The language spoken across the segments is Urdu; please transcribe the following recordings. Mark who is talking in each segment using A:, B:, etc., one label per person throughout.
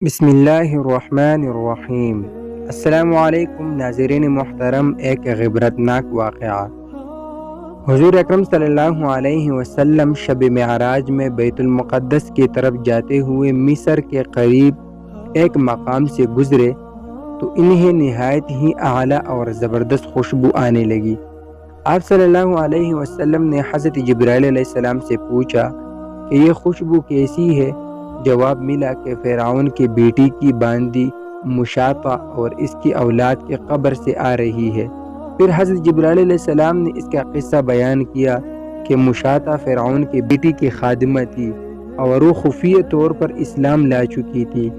A: بسم اللہ الرحمن الرحیم۔ السلام علیکم ناظرین محترم، ایک عبرتناک واقعہ۔ حضور اکرم صلی اللہ علیہ وسلم شب معراج میں بیت المقدس کی طرف جاتے ہوئے مصر کے قریب ایک مقام سے گزرے تو انہیں نہایت ہی اعلیٰ اور زبردست خوشبو آنے لگی۔ آپ صلی اللہ علیہ وسلم نے حضرت جبرائیل علیہ السلام سے پوچھا کہ یہ خوشبو کیسی ہے؟ جواب ملا کہ فرعون کی بیٹی کی باندی مشاطہ اور اس کی اولاد کی قبر سے آ رہی ہے۔ پھر حضرت جبرائیل علیہ السلام نے اس کا قصہ بیان کیا کہ مشاطہ فرعون کی بیٹی کی خادمہ تھی اور وہ خفیہ طور پر اسلام لا چکی تھی۔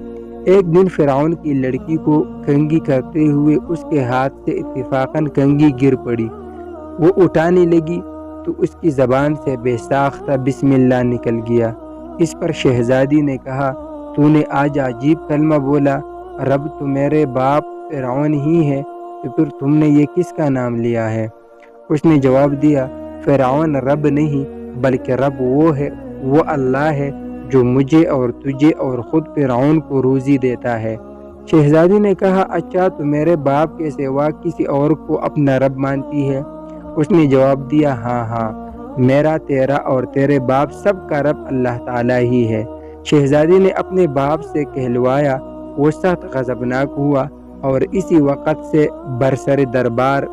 A: ایک دن فرعون کی لڑکی کو کنگھی کرتے ہوئے اس کے ہاتھ سے اتفاقاً کنگھی گر پڑی۔ وہ اٹھانے لگی تو اس کی زبان سے بے ساختہ بسم اللہ نکل گیا۔ اس پر شہزادی نے کہا، تو نے آج عجیب کلمہ بولا، رب تو میرے باپ فرعون ہی ہے، تو پھر تم نے یہ کس کا نام لیا ہے؟ اس نے جواب دیا، فرعون رب نہیں بلکہ رب وہ ہے، وہ اللہ ہے جو مجھے اور تجھے اور خود فرعون کو روزی دیتا ہے۔ شہزادی نے کہا، اچھا تو میرے باپ کے سوا کسی اور کو اپنا رب مانتی ہے؟ اس نے جواب دیا، ہاں ہاں، میرا، تیرا اور تیرے باپ سب کا رب اللہ تعالیٰ ہی ہے۔ شہزادی نے اپنے باپ سے کہلوایا، وہ سخت غضبناک ہوا اور اسی وقت سے برسر دربار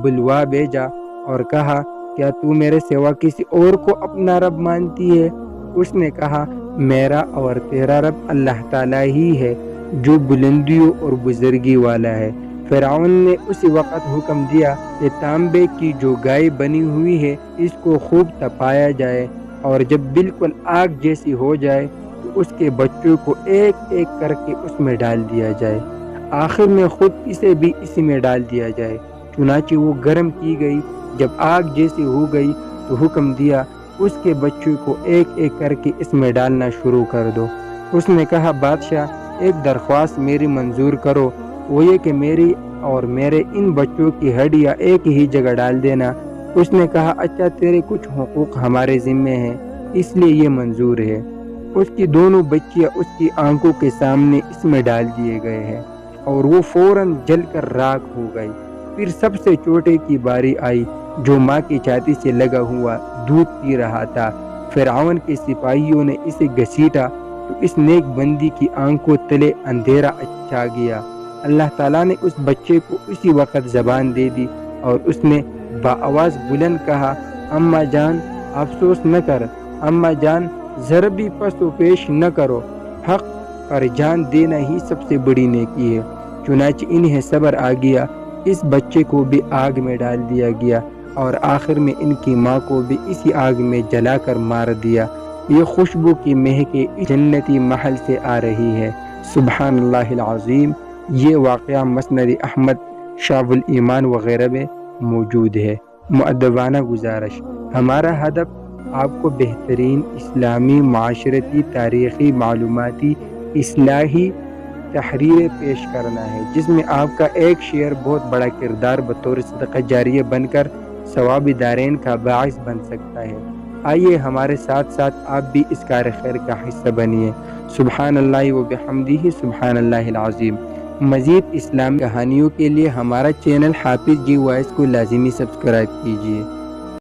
A: بلوا بھیجا اور کہا، کیا تو میرے سوا کسی اور کو اپنا رب مانتی ہے؟ اس نے کہا، میرا اور تیرا رب اللہ تعالیٰ ہی ہے جو بلندیوں اور بزرگی والا ہے۔ فرعون نے اسی وقت حکم دیا کہ تانبے کی جو گائے بنی ہوئی ہے اس کو خوب تپایا جائے اور جب بالکل آگ جیسی ہو جائے تو اس کے بچوں کو ایک ایک کر کے اس میں ڈال دیا جائے، آخر میں خود اسے بھی اسی میں ڈال دیا جائے۔ چنانچہ وہ گرم کی گئی، جب آگ جیسی ہو گئی تو حکم دیا، اس کے بچوں کو ایک ایک کر کے اس میں ڈالنا شروع کر دو۔ اس نے کہا، بادشاہ ایک درخواست میری منظور کرو، وہ یہ کہ میری اور میرے ان بچوں کی ہڈیاں ایک ہی جگہ ڈال دینا۔ اس نے کہا، اچھا تیرے کچھ حقوق ہمارے ذمے ہیں اس لیے یہ منظور ہے۔ اس کی دونوں بچیاں اس کی آنکھوں کے سامنے اس میں ڈال دیے گئے ہیں اور وہ فوراً جل کر راکھ ہو گئی۔ پھر سب سے چھوٹے کی باری آئی جو ماں کی چھاتی سے لگا ہوا دودھ پی رہا تھا۔ فرعون کے سپاہیوں نے اسے گھسیٹا تو اس نیک بندی کی آنکھوں تلے اندھیرا چھا گیا۔ اللہ تعالیٰ نے اس بچے کو اسی وقت زبان دے دی اور اس نے بآواز بلند کہا، اماں جان افسوس نہ کر، اماں جان ذرا بھی پس و پیش نہ کرو، حق پر جان دینا ہی سب سے بڑی نیکی ہے۔ چنانچہ انہیں صبر آ گیا، اس بچے کو بھی آگ میں ڈال دیا گیا اور آخر میں ان کی ماں کو بھی اسی آگ میں جلا کر مار دیا۔ یہ خوشبو کی مہک جنتی محل سے آ رہی ہے۔ سبحان اللہ العظیم۔ یہ واقعہ مسند احمد، شعب الایمان وغیرہ میں موجود ہے۔ مؤدبانہ گزارش، ہمارا ہدف آپ کو بہترین اسلامی، معاشرتی، تاریخی، معلوماتی، اصلاحی تحریریں پیش کرنا ہے جس میں آپ کا ایک شیئر بہت بڑا کردار بطور صدقہ جاریہ بن کر ثواب دارین کا باعث بن سکتا ہے۔ آئیے ہمارے ساتھ ساتھ آپ بھی اس کار خیر کا حصہ بنیے۔ سبحان اللہ و بحمدہ، سبحان اللہ العظیم۔ مزید اسلامی کہانیوں کے لیے ہمارا چینل حافظ جی وائس کو لازمی سبسکرائب کیجیے۔